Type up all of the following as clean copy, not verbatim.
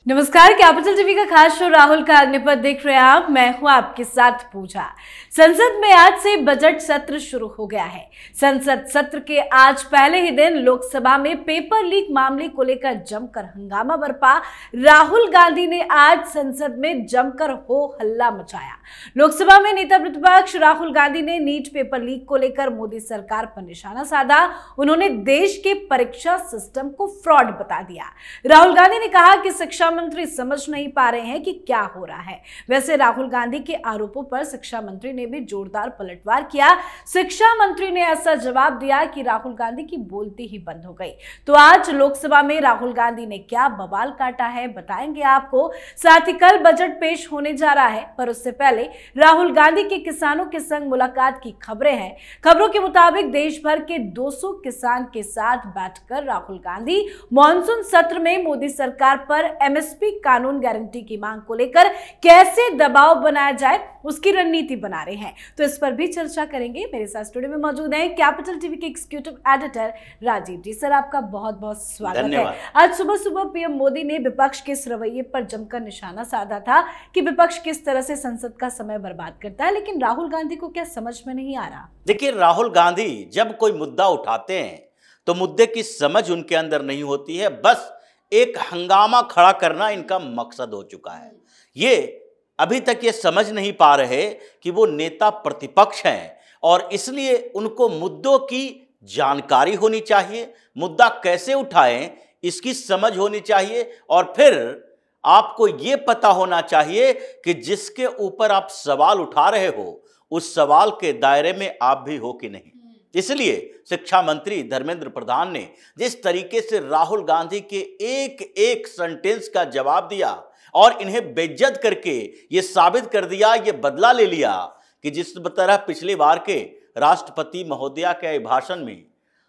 नमस्कार, capital TV का खास शो राहुल का अग्निपथ देख रहे हैं आप। मैं हूं आपके साथ पूजा। संसद में आज से बजट सत्र शुरू हो गया है। संसद सत्र के आज पहले ही दिन लोकसभा में पेपर लीक मामले को लेकर जमकर हंगामा बरपा। राहुल गांधी ने आज संसद में जमकर हो हल्ला मचाया। लोकसभा में नेता प्रतिपक्ष राहुल गांधी ने नीट पेपर लीक को लेकर मोदी सरकार पर निशाना साधा। उन्होंने देश के परीक्षा सिस्टम को फ्रॉड बता दिया। राहुल गांधी ने कहा कि शिक्षा मंत्री समझ नहीं पा रहे हैं कि क्या हो रहा है। वैसे राहुल गांधी के आरोपों पर शिक्षा मंत्री ने भी जोरदार पलटवार किया। शिक्षा मंत्री ने ऐसा जवाब दिया कि राहुल गांधी की बोलती ही बंद हो गई। तो आज लोकसभा में राहुल गांधी ने क्या बवाल काटा है बताएंगे आपको। साथ ही कल बजट पेश होने जा रहा है, पर उससे पहले राहुल गांधी के किसानों के संग मुलाकात की खबरें हैं। खबरों के मुताबिक देश भर के 200 किसान के साथ बैठकर राहुल गांधी मॉनसून सत्र में मोदी सरकार पर एमएसपी कानून गारंटी की मांग को लेकर कैसे दबाव बनाया जाए उसकी रणनीति बना रहे हैं। तो इस पर भी चर्चा करेंगे। मेरे साथ स्टूडियो में मौजूद हैं कैपिटल टीवी के एग्जीक्यूटिव एडिटर राजीव जी। सर, आपका बहुत बहुत स्वागत है। आज सुबह सुबह पीएम मोदी ने विपक्ष के इस रवैये पर जमकर निशाना साधा था कि विपक्ष किस तरह से संसद का समय बर्बाद करता है, लेकिन राहुल गांधी को क्या समझ में नहीं आ रहा? देखिए, राहुल गांधी जब कोई मुद्दा उठाते हैं तो मुद्दे की समझ उनके अंदर नहीं होती है, बस एक हंगामा खड़ा करना इनका मकसद हो चुका है। ये अभी तक ये समझ नहीं पा रहे कि वो नेता प्रतिपक्ष हैं और इसलिए उनको मुद्दों की जानकारी होनी चाहिए, मुद्दा कैसे उठाएं इसकी समझ होनी चाहिए, और फिर आपको ये पता होना चाहिए कि जिसके ऊपर आप सवाल उठा रहे हो उस सवाल के दायरे में आप भी हो कि नहीं। इसलिए शिक्षा मंत्री धर्मेंद्र प्रधान ने जिस तरीके से राहुल गांधी के एक एक सेंटेंस का जवाब दिया और इन्हें बेइज्जत करके ये साबित कर दिया, ये बदला ले लिया कि जिस तरह पिछली बार के राष्ट्रपति महोदया के भाषण में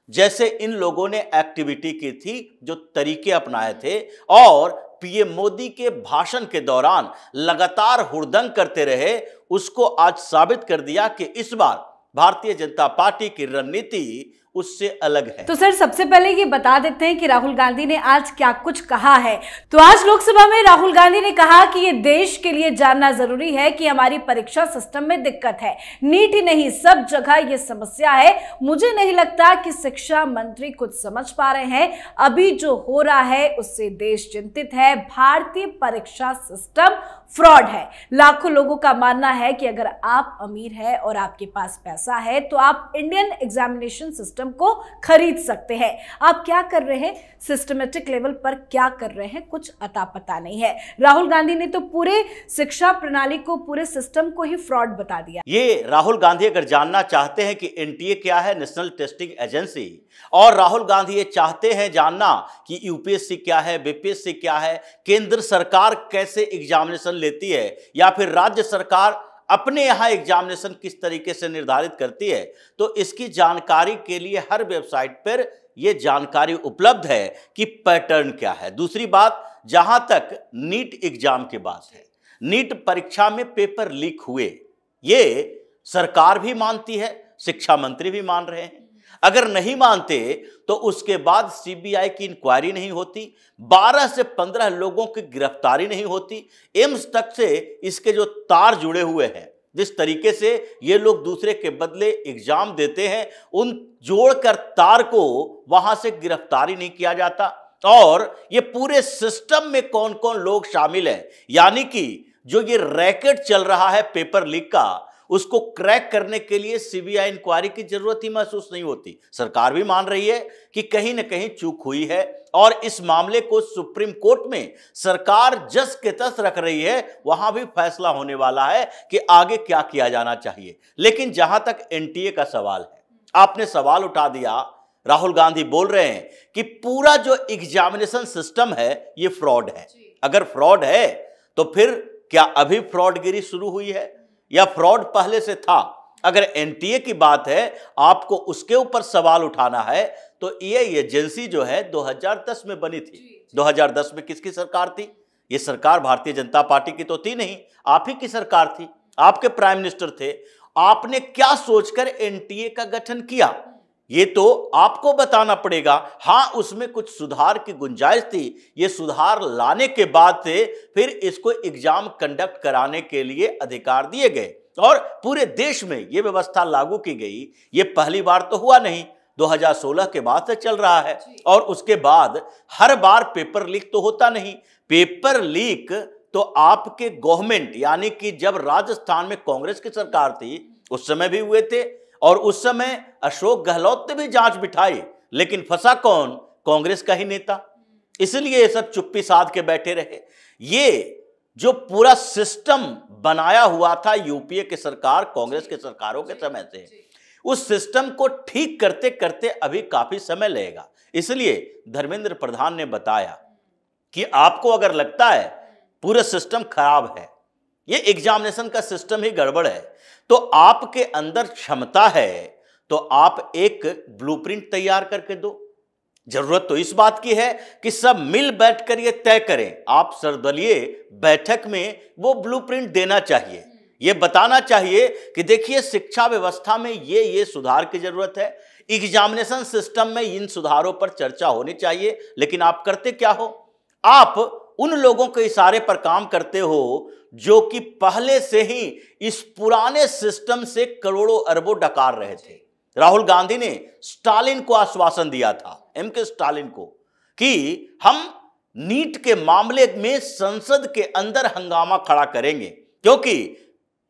जैसे इन लोगों ने एक्टिविटी की थी, जो तरीके अपनाए थे, और पीएम मोदी के भाषण के दौरान लगातार हुड़दंग करते रहे, उसको आज साबित कर दिया कि इस बार भारतीय जनता पार्टी की रणनीति उससे अलग है। तो सर, सबसे पहले ये बता देते हैं कि राहुल गांधी ने आज क्या कुछ कहा है। तो आज लोकसभा में राहुल गांधी ने कहा कि ये देश के लिए जानना जरूरी है कि हमारी परीक्षा सिस्टम में दिक्कत है। नीट ही नहीं, सब जगह ये समस्या है। मुझे नहीं लगता कि शिक्षा मंत्री कुछ समझ पा रहे हैं। अभी जो हो रहा है उससे देश चिंतित है। भारतीय परीक्षा सिस्टम फ्रॉड है। लाखों लोगों का मानना है कि अगर आप अमीर है और आपके पास पैसा है तो आप इंडियन एग्जामिनेशन सिस्टम को खरीद सकते हैं। आप क्या कर रहे हैं, सिस्टमेटिक लेवल पर क्या कर रहे हैं, कुछ अता पता नहीं है। राहुल गांधी ने तो पूरे शिक्षा प्रणाली को, पूरे सिस्टम को ही फ्रॉड बता दिया। ये राहुल गांधी अगर जानना चाहते हैं कि एनटीए क्या है, नेशनल टेस्टिंग एजेंसी, और राहुल गांधी ये चाहते हैं जानना कि यूपीएससी क्या है, बीपीएससी क्या है, केंद्र सरकार कैसे एग्जामिनेशन लेती है, या फिर राज्य सरकार अपने यहाँ एग्जामिनेशन किस तरीके से निर्धारित करती है, तो इसकी जानकारी के लिए हर वेबसाइट पर यह जानकारी उपलब्ध है कि पैटर्न क्या है। दूसरी बात, जहां तक नीट एग्जाम की बात है, नीट परीक्षा में पेपर लीक हुए, ये सरकार भी मानती है, शिक्षा मंत्री भी मान रहे हैं। अगर नहीं मानते तो उसके बाद सीबीआई की इंक्वायरी नहीं होती, 12 से 15 लोगों की गिरफ्तारी नहीं होती, एम्स तक से इसके जो तार जुड़े हुए हैं, जिस तरीके से ये लोग दूसरे के बदले एग्जाम देते हैं, उन जोड़कर तार को वहां से गिरफ्तारी नहीं किया जाता। और ये पूरे सिस्टम में कौन कौन लोग शामिल हैं, यानी कि जो ये रैकेट चल रहा है पेपर लीक का, उसको क्रैक करने के लिए सीबीआई इंक्वायरी की जरूरत ही महसूस नहीं होती। सरकार भी मान रही है कि कहीं न कहीं चूक हुई है और इस मामले को सुप्रीम कोर्ट में सरकार जस के तस रख रही है। वहां भी फैसला होने वाला है कि आगे क्या किया जाना चाहिए। लेकिन जहां तक एनटीए का सवाल है, आपने सवाल उठा दिया, राहुल गांधी बोल रहे हैं कि पूरा जो एग्जामिनेशन सिस्टम है ये फ्रॉड है। अगर फ्रॉड है तो फिर क्या अभी फ्रॉडगिरी शुरू हुई है या फ्रॉड पहले से था? अगर एनटीए की बात है, आपको उसके ऊपर सवाल उठाना है, तो ये एजेंसी जो है 2010 में बनी थी। 2010 में किसकी सरकार थी? ये सरकार भारतीय जनता पार्टी की तो थी नहीं, आप ही की सरकार थी, आपके प्राइम मिनिस्टर थे। आपने क्या सोचकर एनटीए का गठन किया? ये तो आपको बताना पड़ेगा। हाँ, उसमें कुछ सुधार की गुंजाइश थी, ये सुधार लाने के बाद से फिर इसको एग्जाम कंडक्ट कराने के लिए अधिकार दिए गए और पूरे देश में ये व्यवस्था लागू की गई। ये पहली बार तो हुआ नहीं, 2016 के बाद से चल रहा है और उसके बाद हर बार पेपर लीक तो होता नहीं। पेपर लीक तो आपके गवर्नमेंट यानी कि जब राजस्थान में कांग्रेस की सरकार थी उस समय भी हुए थे और उस समय अशोक गहलोत ने भी जांच बिठाई, लेकिन फंसा कौन? कांग्रेस का ही नेता। इसलिए ये सब चुप्पी साध के बैठे रहे। ये जो पूरा सिस्टम बनाया हुआ था यूपीए की सरकार कांग्रेस के सरकारों के समय से, उस सिस्टम को ठीक करते करते अभी काफी समय लगेगा। इसलिए धर्मेंद्र प्रधान ने बताया कि आपको अगर लगता है पूरा सिस्टम खराब है, ये एग्जामिनेशन का सिस्टम ही गड़बड़ है, तो आपके अंदर क्षमता है तो आप एक ब्लूप्रिंट तैयार करके दो। जरूरत तो इस बात की है कि सब मिल बैठकर ये तय करें। आप सर्वदलीय बैठक में वो ब्लूप्रिंट देना चाहिए, ये बताना चाहिए कि देखिए शिक्षा व्यवस्था में ये सुधार की जरूरत है, एग्जामिनेशन सिस्टम में इन सुधारों पर चर्चा होनी चाहिए। लेकिन आप करते क्या हो? आप उन लोगों के इशारे पर काम करते हो जो कि पहले से ही इस पुराने सिस्टम से करोड़ों अरबों डकार रहे थे। राहुल गांधी ने स्टालिन को आश्वासन दिया था, एमके स्टालिन को, कि हम नीट के मामले में संसद के अंदर हंगामा खड़ा करेंगे, क्योंकि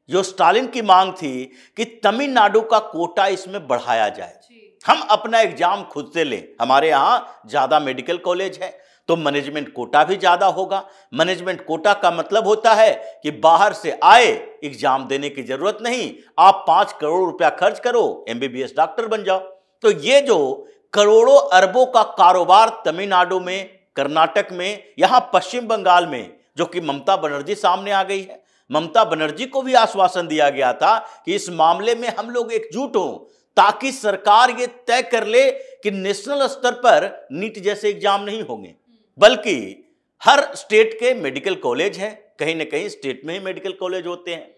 जो स्टालिन की मांग थी कि तमिलनाडु का कोटा इसमें बढ़ाया जाए, हम अपना एग्जाम खुद से लें। हमारे यहां ज्यादा मेडिकल कॉलेज है तो मैनेजमेंट कोटा भी ज्यादा होगा। मैनेजमेंट कोटा का मतलब होता है कि बाहर से आए एग्जाम देने की जरूरत नहीं, आप 5 करोड़ रुपया खर्च करो, एमबीबीएस डॉक्टर बन जाओ। तो ये जो करोड़ों अरबों का कारोबार तमिलनाडु में, कर्नाटक में, यहां पश्चिम बंगाल में, जो कि ममता बनर्जी सामने आ गई है, ममता बनर्जी को भी आश्वासन दिया गया था कि इस मामले में हम लोग एकजुट हों ताकि सरकार ये तय कर ले कि नेशनल स्तर पर नीट जैसे एग्जाम नहीं होंगे, बल्कि हर स्टेट के मेडिकल कॉलेज हैं, कहीं ना कहीं स्टेट में ही मेडिकल कॉलेज होते हैं,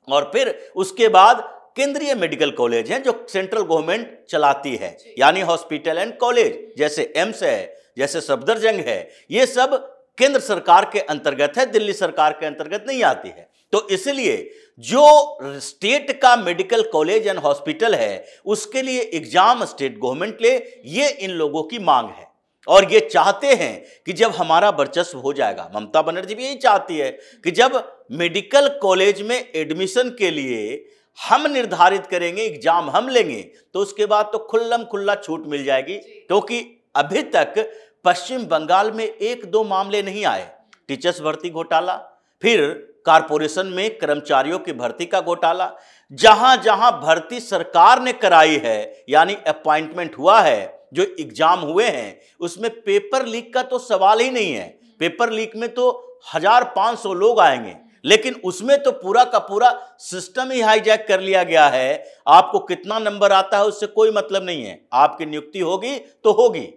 और फिर उसके बाद केंद्रीय मेडिकल कॉलेज हैं जो सेंट्रल गवर्नमेंट चलाती है, यानी हॉस्पिटल एंड कॉलेज, जैसे एम्स है, जैसे सफदरजंग है, ये सब केंद्र सरकार के अंतर्गत है, दिल्ली सरकार के अंतर्गत नहीं आती है। तो इसलिए जो स्टेट का मेडिकल कॉलेज एंड हॉस्पिटल है उसके लिए एग्जाम स्टेट गवर्नमेंट ले, ये इन लोगों की मांग है और ये चाहते हैं कि जब हमारा वर्चस्व हो जाएगा, ममता बनर्जी भी यही चाहती है कि जब मेडिकल कॉलेज में एडमिशन के लिए हम निर्धारित करेंगे, एग्जाम हम लेंगे, तो उसके बाद तो खुल्लम खुल्ला छूट मिल जाएगी। क्योंकि अभी तक पश्चिम बंगाल में 1-2 मामले नहीं आए, टीचर्स भर्ती घोटाला, फिर कारपोरेशन में कर्मचारियों की भर्ती का घोटाला, जहां जहां भर्ती सरकार ने कराई है यानी अपॉइंटमेंट हुआ है, जो एग्जाम हुए हैं, उसमें पेपर लीक का तो सवाल ही नहीं है। पेपर लीक में तो 1500 लोग आएंगे, लेकिन उसमें तो पूरा का पूरा सिस्टम ही हाईजैक कर लिया गया है। आपको कितना नंबर आता है उससे कोई मतलब नहीं है, आपकी नियुक्ति होगी तो होगी।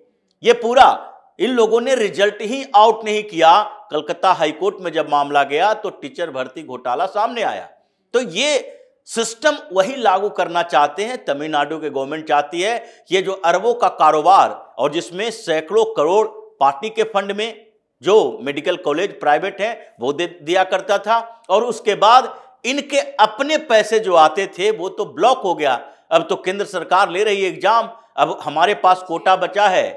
ये पूरा इन लोगों ने रिजल्ट ही आउट नहीं किया। कलकत्ता हाईकोर्ट में जब मामला गया तो टीचर भर्ती घोटाला सामने आया। तो ये सिस्टम वही लागू करना चाहते हैं, तमिलनाडु के गवर्नमेंट चाहती है। ये जो अरबों का कारोबार और जिसमें सैकड़ों करोड़ पार्टी के फंड में जो मेडिकल कॉलेज प्राइवेट है वो दे दिया करता था, और उसके बाद इनके अपने पैसे जो आते थे वो तो ब्लॉक हो गया। अब तो केंद्र सरकार ले रही है एग्जाम, अब हमारे पास कोटा बचा है,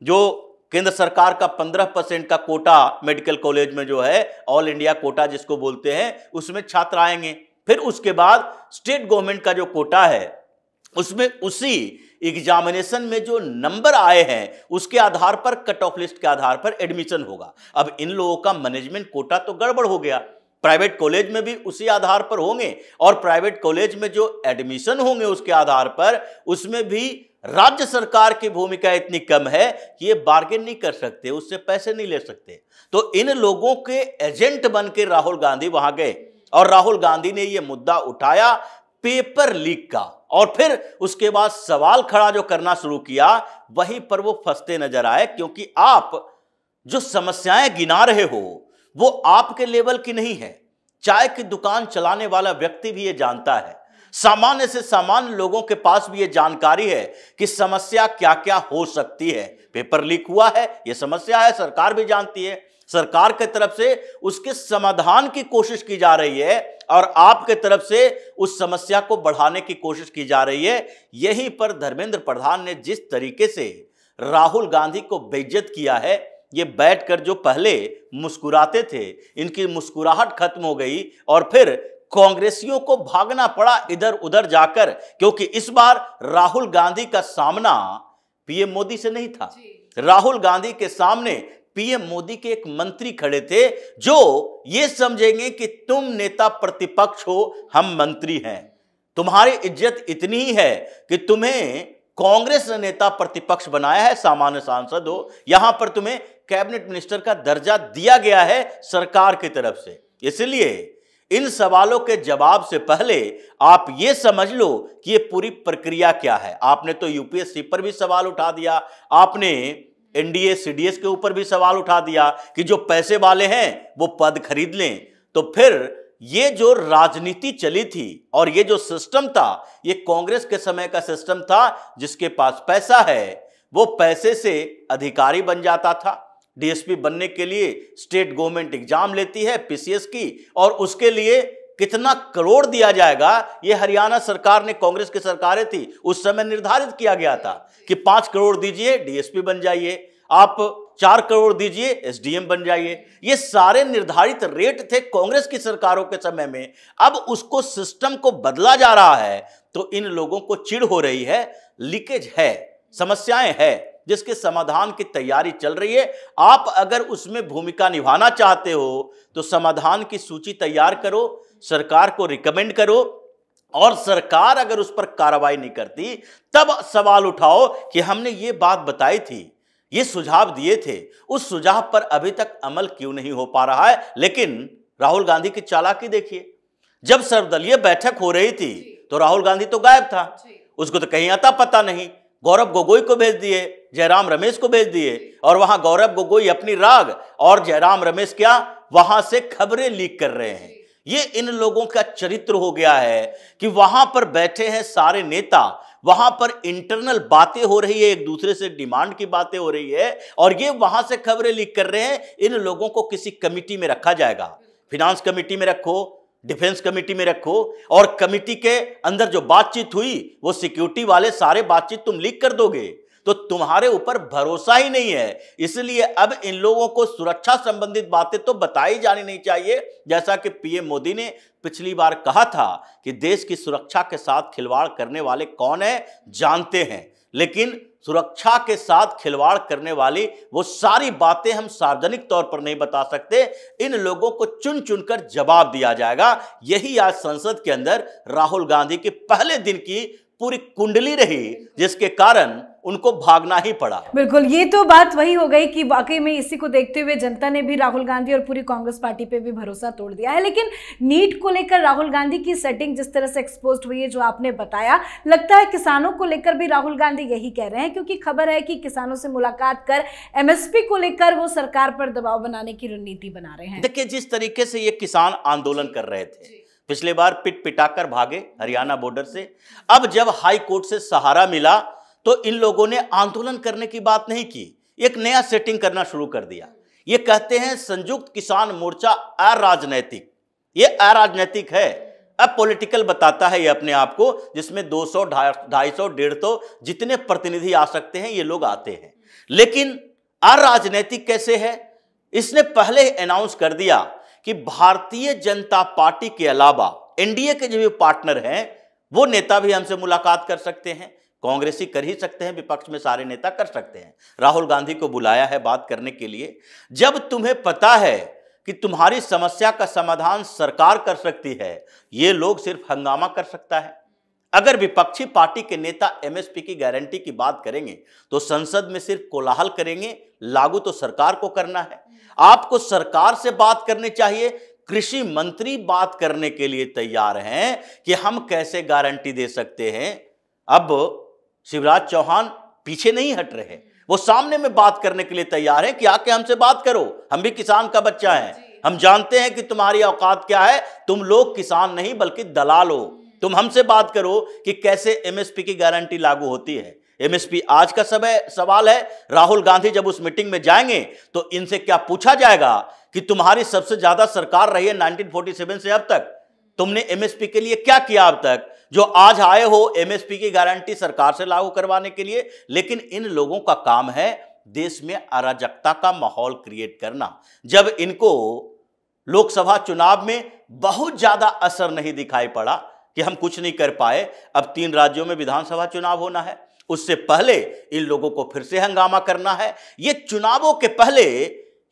जो केंद्र सरकार का 15% का कोटा मेडिकल कॉलेज में जो है, ऑल इंडिया कोटा जिसको बोलते हैं, उसमें छात्र आएंगे। फिर उसके बाद स्टेट गवर्नमेंट का जो कोटा है उसमें उसी एग्जामिनेशन में जो नंबर आए हैं उसके आधार पर, कट ऑफ लिस्ट के आधार पर एडमिशन होगा। अब इन लोगों का मैनेजमेंट कोटा तो गड़बड़ हो गया। प्राइवेट कॉलेज में भी उसी आधार पर होंगे, और प्राइवेट कॉलेज में जो एडमिशन होंगे उसके आधार पर, उसमें भी राज्य सरकार की भूमिका इतनी कम है कि ये बार्गेन नहीं कर सकते, उससे पैसे नहीं ले सकते। तो इन लोगों के एजेंट बन के राहुल गांधी वहां गए और राहुल गांधी ने यह मुद्दा उठाया पेपर लीक का, और फिर उसके बाद सवाल खड़ा जो करना शुरू किया, वहीं पर वो फंसते नजर आए। क्योंकि आप जो समस्याएं गिना रहे हो वो आपके लेवल की नहीं है। चाय की दुकान चलाने वाला व्यक्ति भी ये जानता है सामान्य से सामान्य लोगों के पास भी यह जानकारी है कि समस्या क्या क्या हो सकती है। पेपर लीक हुआ है, यह समस्या है, सरकार भी जानती है। सरकार की तरफ से उसके समाधान की कोशिश की जा रही है और आपके तरफ से उस समस्या को बढ़ाने की कोशिश की जा रही है। यहीं पर धर्मेंद्र प्रधान ने जिस तरीके से राहुल गांधी को बेइज्जत किया है, ये बैठकर जो पहले मुस्कुराते थे, इनकी मुस्कुराहट खत्म हो गई और फिर कांग्रेसियों को भागना पड़ा इधर उधर जाकर, क्योंकि इस बार राहुल गांधी का सामना पीएम मोदी से नहीं था। राहुल गांधी के सामने पीएम मोदी के एक मंत्री खड़े थे जो ये समझेंगे कि तुम नेता प्रतिपक्ष हो, हम मंत्री हैं, तुम्हारी इज्जत इतनी ही है कि तुम्हें कांग्रेस ने नेता प्रतिपक्ष बनाया है, सामान्य सांसद हो, यहां पर तुम्हें कैबिनेट मिनिस्टर का दर्जा दिया गया है सरकार की तरफ से। इसलिए इन सवालों के जवाब से पहले आप ये समझ लो कि ये पूरी प्रक्रिया क्या है। आपने तो यूपीएससी पर भी सवाल उठा दिया, आपने एनडीए सीडीएस के ऊपर भी सवाल उठा दिया कि जो पैसे वाले हैं वो पद खरीद लें। तो फिर ये जो राजनीति चली थी और ये जो सिस्टम था, ये कांग्रेस के समय का सिस्टम था। जिसके पास पैसा है वो पैसे से अधिकारी बन जाता था। डीएसपी बनने के लिए स्टेट गवर्नमेंट एग्जाम लेती है पीसीएस की, और उसके लिए कितना करोड़ दिया जाएगा ये हरियाणा सरकार ने, कांग्रेस की सरकारें थी उस समय, निर्धारित किया गया था कि 5 करोड़ दीजिए डीएसपी बन जाइए, आप 4 करोड़ दीजिए एसडीएम बन जाइए। ये सारे निर्धारित रेट थे कांग्रेस की सरकारों के समय में। अब उसको सिस्टम को बदला जा रहा है तो इन लोगों को चिढ़ हो रही है, लीकेज है, समस्याएं है, जिसके समाधान की तैयारी चल रही है। आप अगर उसमें भूमिका निभाना चाहते हो तो समाधान की सूची तैयार करो, सरकार को रिकमेंड करो, और सरकार अगर उस पर कार्रवाई नहीं करती तब सवाल उठाओ कि हमने ये बात बताई थी, ये सुझाव दिए थे, उस सुझाव पर अभी तक अमल क्यों नहीं हो पा रहा है। लेकिन राहुल गांधी की चालाकी देखिए, जब सर्वदलीय बैठक हो रही थी तो राहुल गांधी तो गायब था, उसको तो कहीं आता पता नहीं। गौरव गोगोई को भेज दिए, जयराम रमेश को भेज दिए, और वहां गौरव गोगोई अपनी राग और जयराम रमेश क्या वहां से खबरें लीक कर रहे हैं। ये इन लोगों का चरित्र हो गया है कि वहां पर बैठे हैं सारे नेता, वहां पर इंटरनल बातें हो रही है, एक दूसरे से डिमांड की बातें हो रही है, और ये वहां से खबरें लीक कर रहे हैं। इन लोगों को किसी कमिटी में रखा जाएगा, फिनांस कमिटी में रखो, डिफेंस कमिटी में रखो, और कमिटी के अंदर जो बातचीत हुई वो सिक्योरिटी वाले सारे बातचीत तुम लीक कर दोगे तो तुम्हारे ऊपर भरोसा ही नहीं है। इसलिए अब इन लोगों को सुरक्षा संबंधित बातें तो बताई जानी नहीं चाहिए। जैसा कि पीएम मोदी ने पिछली बार कहा था कि देश की सुरक्षा के साथ खिलवाड़ करने वाले कौन है जानते हैं, लेकिन सुरक्षा के साथ खिलवाड़ करने वाली वो सारी बातें हम सार्वजनिक तौर पर नहीं बता सकते। इन लोगों को चुन चुनकर जवाब दिया जाएगा। यही आज संसद के अंदर राहुल गांधी के पहले दिन की पूरी कुंडली रही, जिसके कारण उनको भागना ही पड़ा। बिल्कुल, ये तो बात वही हो गई कि वाकई में इसी को देखते हुए जनता ने भी राहुल गांधी और पूरी कांग्रेस पार्टी पे भी भरोसा तोड़ दिया है। लेकिन नीट को लेकर राहुल गांधी की सेटिंग जिस तरह से एक्सपोज हुई है, जो आपने बताया, लगता है किसानों को लेकर भी राहुल गांधी यही कह रहे हैं, क्योंकि खबर है कि किसानों से मुलाकात कर एमएसपी को लेकर वो सरकार पर दबाव बनाने की रणनीति बना रहे हैं। देखिए, जिस तरीके से ये किसान आंदोलन कर रहे थे, पिछले बार पिट पिटाकर भागे हरियाणा बॉर्डर से, अब जब हाई कोर्ट से सहारा मिला तो इन लोगों ने आंदोलन करने की बात नहीं की, एक नया सेटिंग करना शुरू कर दिया। ये कहते हैं संयुक्त किसान मोर्चा अराजनैतिक। ये अराजनैतिक है, अपॉलिटिकल बताता है ये अपने आप को, जिसमें 200, 250, 150 जितने प्रतिनिधि आ सकते हैं ये लोग आते हैं। लेकिन अराजनैतिक कैसे है? इसने पहले अनाउंस कर दिया कि भारतीय जनता पार्टी के अलावा एनडीए के जो भी पार्टनर हैं वो नेता भी हमसे मुलाकात कर सकते हैं। कांग्रेसी कर ही सकते हैं, विपक्ष में सारे नेता कर सकते हैं। राहुल गांधी को बुलाया है बात करने के लिए। जब तुम्हें पता है कि तुम्हारी समस्या का समाधान सरकार कर सकती है, ये लोग सिर्फ हंगामा कर सकता है। अगर विपक्षी पार्टी के नेता एमएसपी की गारंटी की बात करेंगे तो संसद में सिर्फ कोलाहल करेंगे, लागू तो सरकार को करना है। आपको सरकार से बात करनी चाहिए। कृषि मंत्री बात करने के लिए तैयार हैं कि हम कैसे गारंटी दे सकते हैं। अब शिवराज चौहान पीछे नहीं हट रहे, वो सामने में बात करने के लिए तैयार है कि आके हमसे बात करो, हम भी किसान का बच्चा है, हम जानते हैं कि तुम्हारी औकात क्या है, तुम लोग किसान नहीं बल्कि दलाल हो, तुम हमसे बात करो कि कैसे एमएसपी की गारंटी लागू होती है। एमएसपी आज का सवाल है। राहुल गांधी जब उस मीटिंग में जाएंगे तो इनसे क्या पूछा जाएगा कि तुम्हारी सबसे ज्यादा सरकार रही है 1947 से अब तक, तुमने एमएसपी के लिए क्या किया अब तक, जो आज आए हो एमएसपी की गारंटी सरकार से लागू करवाने के लिए। लेकिन इन लोगों का काम है देश में अराजकता का माहौल क्रिएट करना। जब इनको लोकसभा चुनाव में बहुत ज्यादा असर नहीं दिखाई पड़ा कि हम कुछ नहीं कर पाए, अब 3 राज्यों में विधानसभा चुनाव होना है, उससे पहले इन लोगों को फिर से हंगामा करना है। ये चुनावों के पहले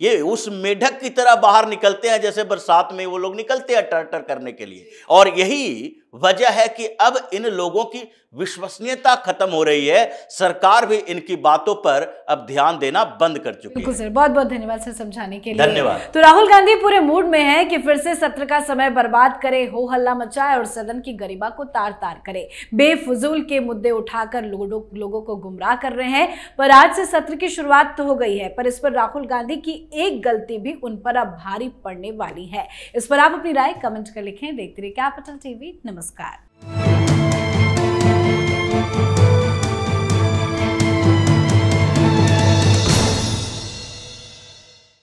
ये उस मेढक की तरह बाहर निकलते हैं जैसे बरसात में वो लोग निकलते हैं टर करने के लिए। और यही वजह है कि अब इन लोगों की विश्वसनीयता खत्म हो रही है। सरकार भी इनकी बातों पर अब ध्यान देना बंद कर चुकी है। सर, बहुत बहुत धन्यवाद सर समझाने के लिए। धन्यवाद। तो राहुल गांधी पूरे मूड में है कि फिर से सत्र का समय बर्बाद करे, हो हल्ला मचाए और सदन की गरिमा को तार तार करे। बेफजूल के मुद्दे उठाकर लोगों को गुमराह कर रहे हैं। पर आज से सत्र की शुरुआत तो हो गई है, पर इस पर राहुल गांधी की एक गलती भी उन पर अब भारी पड़ने वाली है। इस पर आप अपनी राय कमेंट कर लिखें। देखते रहिए कैपिटल टीवी। नमस्कार।